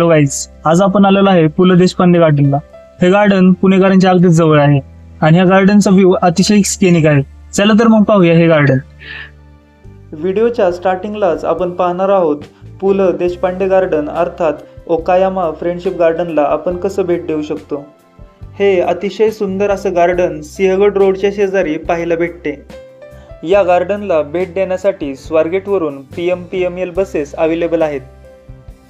Hello guys, आज आपण आलेलो आहे पु ल देशपांडे गार्डनला. हे गार्डन पुणेकरांच्या अगदीच जवळ आहे आणि ह्या गार्डनचा व्ह्यू अतिशय स्केनिक आहे. चला तर मग पाहूया हे गार्डन. व्हिडिओच्या स्टार्टिंगलाच आपण पाहणार आहोत पु ल देशपांडे गार्डन अर्थात ओकायामा फ्रेंडशिप गार्डनला आपण कसं भेट देऊ शकतो. हे अतिशय सुंदर असं गार्डन सिंहगड रोडच्या शेजारी पाहायला भेटते. या गार्डनला भेट देण्यासाठी स्वारगेटवरून PMPML बसेस अवेलेबल आहेत.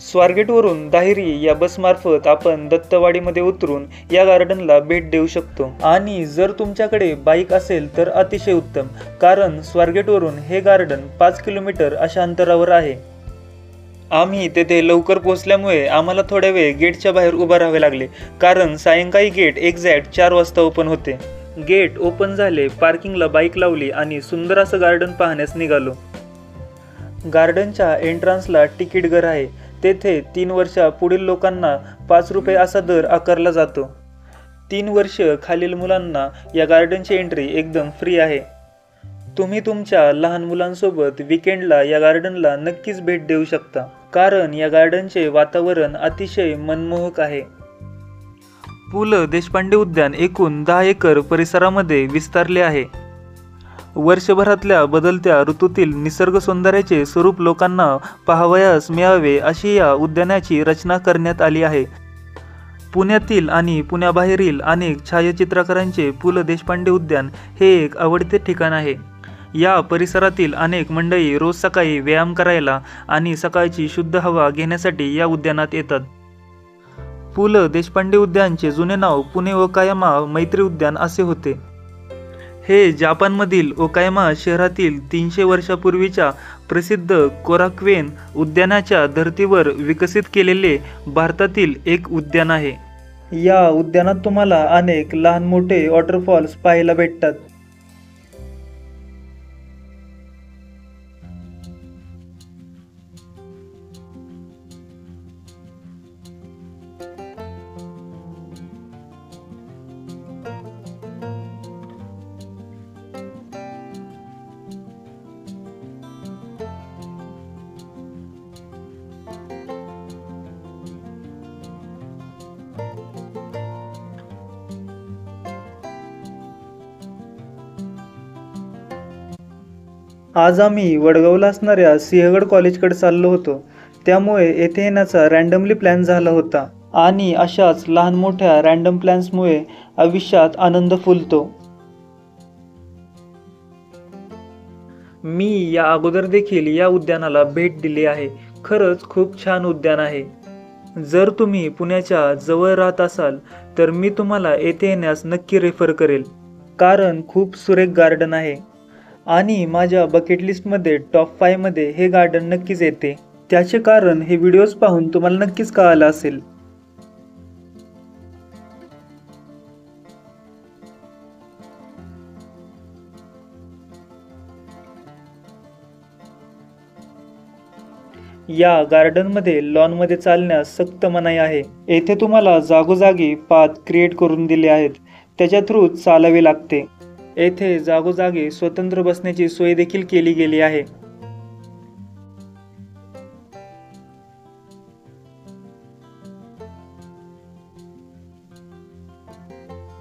स्वारगेटवरून दाहिरी या बसमार्फत आपण दत्तवाडीमध्ये उतरून या गार्डनला भेट देऊ शकतो. आणि जर तुमच्याकडे बाईक असेल तर अतिशय उत्तम, कारण स्वारगेटवरून हे गार्डन 5 किलोमीटर अशा अंतरावर आहे. आम्ही तेथे लवकर पोहोचल्यामुळे आम्हाला थोड्या वेळ गेटच्या बाहेर उभा राहावे लागले, कारण सायंकाळी गेट एक्झॅक्ट 4 वाजता ओपन होते. गेट ओपन झाले, पार्किंगला बाईक लावली आणि सुंदर असं गार्डन पाहण्यास निघालो. गार्डनच्या एंट्रन्सला तिकीट घर आहे. तेथे 3 वर्षा पुढील लोकांना 5 रुपये असा दर आकारला जातो. 3 वर्ष खालील मुलांना या गार्डनची एंट्री एकदम फ्री आहे. तुम्ही तुमच्या लहान मुलांसोबत विकेंडला या गार्डनला नक्कीच भेट देऊ शकता, कारण या गार्डनचे वातावरण अतिशय मनमोहक आहे. पु ल देशपांडे उद्यान एकूण 10 एकर परिसरामध्ये विस्तारले आहे. वर्षभरातल्या बदलत्या ऋतूतील निसर्ग सौंदर्याचे स्वरूप लोकांना पाहावयास मिळावे अशी या उद्यानाची रचना करण्यात आली आहे. पुण्यातील आणि पुण्याबाहेरील अनेक छायाचित्रकारांचे पु ल देशपांडे उद्यान हे एक आवडते ठिकाण आहे. या परिसरातील अनेक मंडळी रोज सकाळी व्यायाम करायला आणि सकाळची शुद्ध हवा घेण्यासाठी या उद्यानात येतात. पु ल देशपांडे उद्यानचे जुने नाव पुणे ओकायामा मैत्री उद्यान असे होते. हे जापानमधील ओकायामा शहरातील 300 वर्षापूर्वीच्या प्रसिद्ध कोराक्वेन उद्यानाच्या धर्तीवर विकसित केलेले भारतातील एक उद्यान आहे. या उद्यानात तुम्हाला अनेक लहान मोठे वॉटरफॉल्स पाहायला भेटतात. आज आम्ही वडगावला असणाऱ्या सिंहगड कॉलेजकडे चाललो होतो, त्यामुळे येथे येण्याचा रँडमली प्लॅन झाला होता. आणि अशाच लहान मोठ्या रँडम प्लॅन्समुळे आयुष्यात आनंद फुलतो. मी या अगोदर देखील या उद्यानाला भेट दिली आहे. खरंच खूप छान उद्यान आहे. जर तुम्ही पुण्याच्या जवळ राहत असाल तर मी तुम्हाला येथे येण्यास नक्की रेफर करेल, कारण खूप सुरेख गार्डन आहे. आणि माझ्या बकेट लिस्टमध्ये टॉप 5 मध्ये हे गार्डन नक्कीच येते. त्याचे कारण हे व्हिडिओज पाहून तुम्हाला नक्कीच कळालं असेल. या गार्डनमध्ये लॉनमध्ये चालण्यास सक्त मनाई आहे. येथे तुम्हाला जागोजागी पाथ क्रिएट करून दिले आहेत, त्याच्या थ्रू चालावे लागते. येथे जागोजागी स्वतंत्र बसण्याची सोय देखील केली गेली आहे.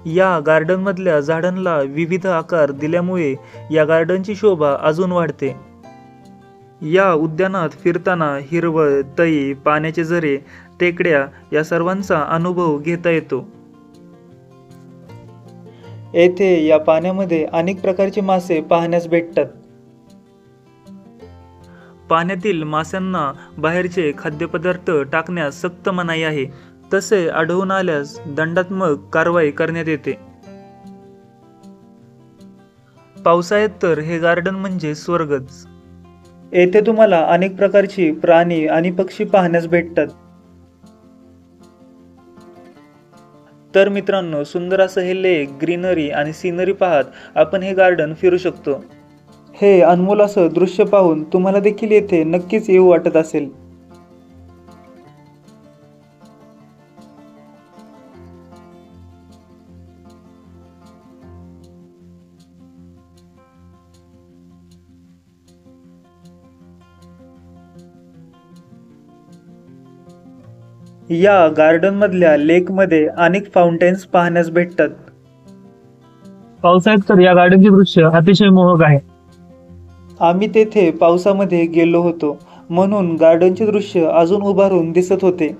या गार्डनमधल्या झाडांना विविध आकार दिल्यामुळे या गार्डनची शोभा अजून वाढते. या उद्यानात फिरताना हिरवळ, तळी, पाण्याचे झरे, टेकड्या या सर्वांचा अनुभव घेता येतो. येथे या पाण्यामध्ये अनेक प्रकारचे मासे पाहण्यास भेटतात. पाण्यातील माशांना बाहेरचे खाद्यपदार्थ टाकण्यास सक्त मनाई आहे. तसे आढळून आल्यास दंडात्मक कारवाई करण्यात येते. पावसाळ्यात तर हे गार्डन म्हणजे स्वर्गच. येथे तुम्हाला अनेक प्रकारची प्राणी आणि पक्षी पाहण्यास भेटतात. तर मित्रांनो, सुंदर असं हे लेक, ग्रीनरी आणि सीनरी पाहत आपण हे गार्डन फिरू शकतो. हे अनमोल असं दृश्य पाहून तुम्हाला देखील येथे नक्कीच येऊ वाटत असेल. या गार्डनमधल्या लेकमध्ये अनेक फाउंटेन्स पाहण्यास भेटतात. पावसाळ्यात तर या गार्डनचे दृश्य अतिशय मोहक आहे. आम्ही तेथे पावसामध्ये गेलो होतो, म्हणून गार्डनचे दृश्य अजून उभारून दिसत होते.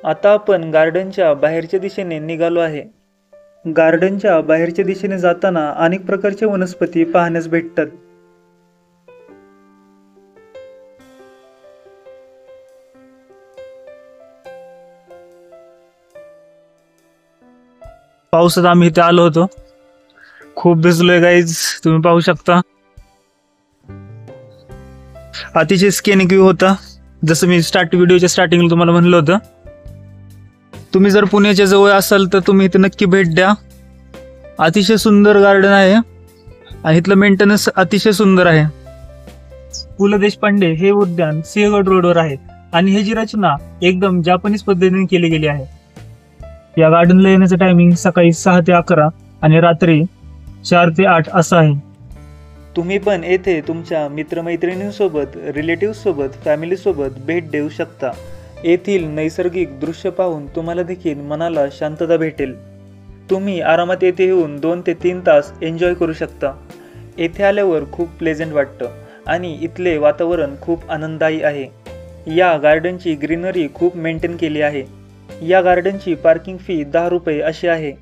आता आपण गार्डनच्या बाहेरच्या दिशेने निघालो आहे. गार्डनच्या बाहेरच्या दिशेने जाताना अनेक प्रकारचे वनस्पती पाहण्यास भेटतात. पावसात आम्ही इथे आलो होतो. खूप भिजलोय गाईज, तुम्ही पाहू शकता. अतिशय स्कॅनिंग व्ह्यू होता, जसं मी व्हिडिओच्या स्टार्टिंगला तुम्हाला म्हणलं होतं. तुम्ही जर पुण्याच्या जवळ असाल तर तुम्ही इथे नक्की भेट द्या. अतिशय सुंदर गार्डन आहे आणि इथलं मेंटेनन्स अतिशय सुंदर आहे. पु ल देशपांडे हे उद्यान सिंहगड रोडवर आहे आणि ह्याची रचना एकदम जापानीज पद्धतीने केली गेली आहे. या गार्डनला येण्याचं टायमिंग सकाळी 6 ते 11 आणि रात्री 4 ते 8 असं आहे. तुम्ही पण येथे तुमच्या मित्रमैत्रिणींसोबत, रिलेटिव्हसोबत, फॅमिलीसोबत भेट देऊ शकता. येथील नैसर्गिक दृश्य पाहून तुम्हाला देखील मनाला शांतता भेटेल. तुम्ही आरामात येथे येऊन 2 ते 3 तास एन्जॉय करू शकता. येथे आल्यावर खूप प्लेझंट वाटतं आणि इथले वातावरण खूप आनंददायी आहे. या गार्डनची ग्रीनरी खूप मेंटेन केली आहे. या गार्डनची पार्किंग फी 10 रुपये अशी आहे.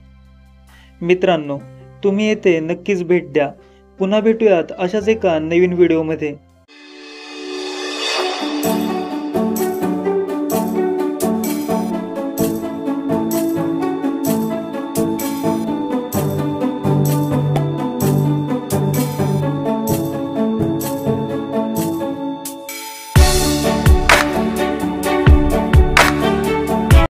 मित्रांनो, तुम्ही येथे नक्कीच भेट द्या. पुन्हा भेटूयात अशाच एका नवीन व्हिडिओमध्ये.